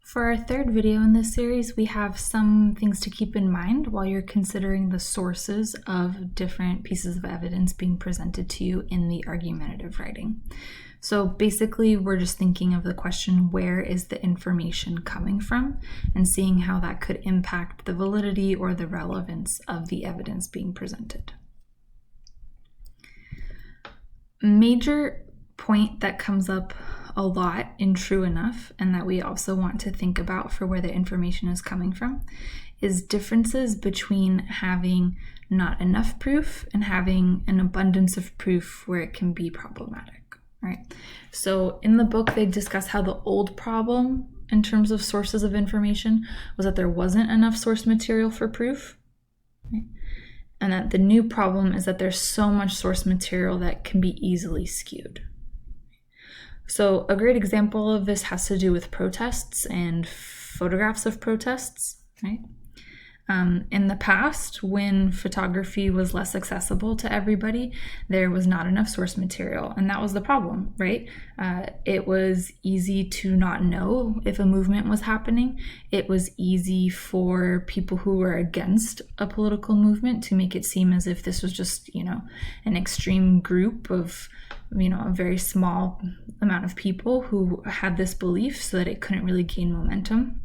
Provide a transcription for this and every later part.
For our third video in this series, we have some things to keep in mind while you're considering the sources of different pieces of evidence being presented to you in the argumentative writing. So basically, we're just thinking of the question, where is the information coming from, and seeing how that could impact the validity or the relevance of the evidence being presented. Major point that comes up a lot in True Enough, and that we also want to think about for where the information is coming from, is differences between having not enough proof and having an abundance of proof where it can be problematic, right? So in the book, they discuss how the old problem in terms of sources of information was that there wasn't enough source material for proof, right? And that the new problem is that there's so much source material that can be easily skewed. So a great example of this has to do with protests and photographs of protests, right? In the past, when photography was less accessible to everybody, there was not enough source material, and that was the problem, right? It was easy to not know if a movement was happening. It was easy for people who were against a political movement to make it seem as if this was just, an extreme group of, a very small amount of people who had this belief so that it couldn't really gain momentum.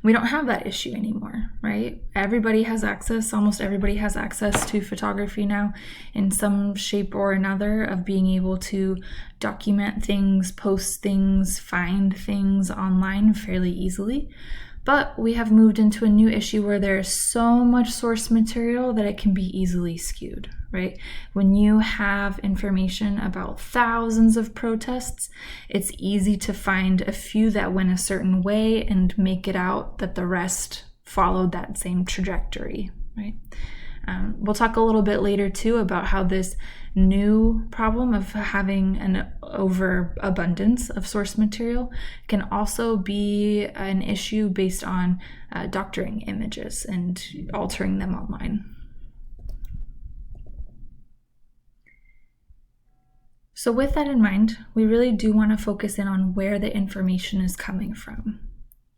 We don't have that issue anymore, right? Everybody has access, almost everybody has access to photography now in some shape or another, of being able to document things, post things, find things online fairly easily. But we have moved into a new issue where there's so much source material that it can be easily skewed, right? When you have information about thousands of protests, it's easy to find a few that went a certain way and make it out that the rest followed that same trajectory, right? We'll talk a little bit later too about how this new problem of having an overabundance of source material can also be an issue based on doctoring images and altering them online. So with that in mind, we really do want to focus in on where the information is coming from.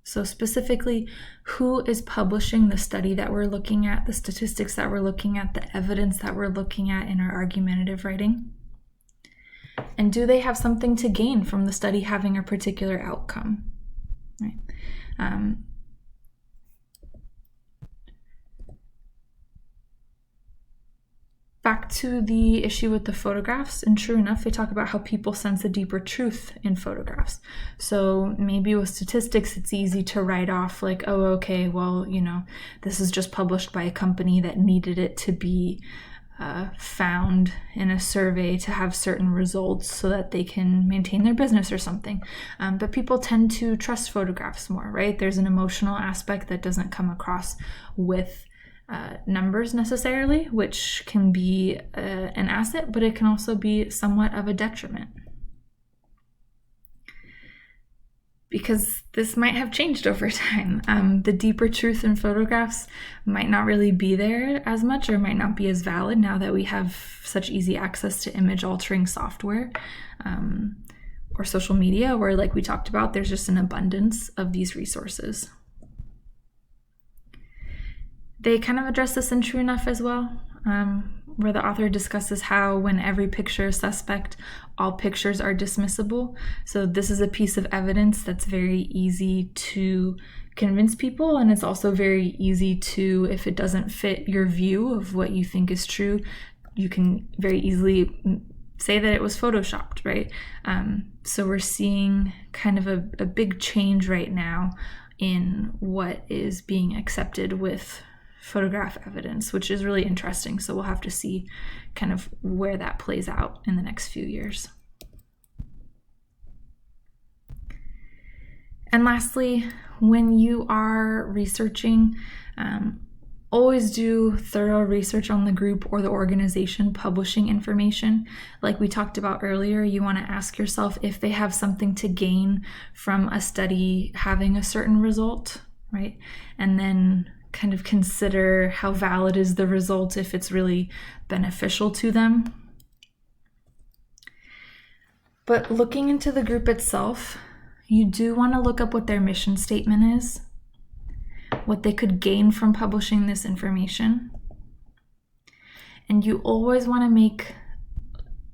So specifically, who is publishing the study that we're looking at, the statistics that we're looking at, the evidence that we're looking at in our argumentative writing? And do they have something to gain from the study having a particular outcome? Right? Back to the issue with the photographs, and True Enough, they talk about how people sense a deeper truth in photographs. So maybe with statistics, it's easy to write off like, oh, okay, well, this is just published by a company that needed it to be found in a survey to have certain results so that they can maintain their business or something. But people tend to trust photographs more, right? There's an emotional aspect that doesn't come across with numbers necessarily, which can be an asset, but it can also be somewhat of a detriment. Because this might have changed over time. The deeper truth in photographs might not really be there as much, or might not be as valid now that we have such easy access to image altering software or social media, where, like we talked about, there's just an abundance of these resources. They kind of address this in True Enough as well, where the author discusses how when every picture is suspect, all pictures are dismissible. So this is a piece of evidence that's very easy to convince people, and it's also very easy to, if it doesn't fit your view of what you think is true, you can very easily say that it was photoshopped, right? So we're seeing kind of a big change right now in what is being accepted with photograph evidence, which is really interesting. So we'll have to see kind of where that plays out in the next few years. And lastly, when you are researching, always do thorough research on the group or the organization publishing information. Like we talked about earlier, you want to ask yourself if they have something to gain from a study having a certain result, right? And then kind of consider how valid is the result, if it's really beneficial to them. But looking into the group itself, You do want to look up what their mission statement is, what they could gain from publishing this information. And you always want to make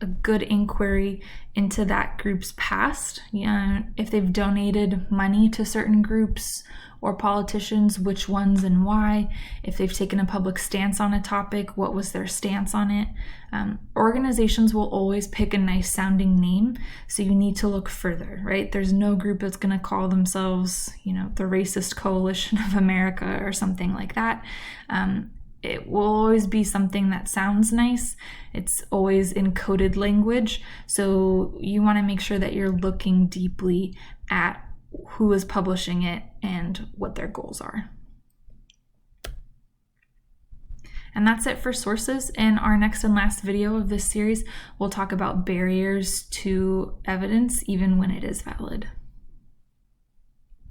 a good inquiry into that group's past. If they've donated money to certain groups or politicians, which ones and why. If they've taken a public stance on a topic, what was their stance on it. Organizations will always pick a nice sounding name, so you need to look further, right? There's no group that's going to call themselves, the Racist Coalition of America or something like that. It will always be something that sounds nice. It's always in coded language. So you want to make sure that you're looking deeply at who is publishing it and what their goals are. And that's it for sources. In our next and last video of this series, we'll talk about barriers to evidence, even when it is valid.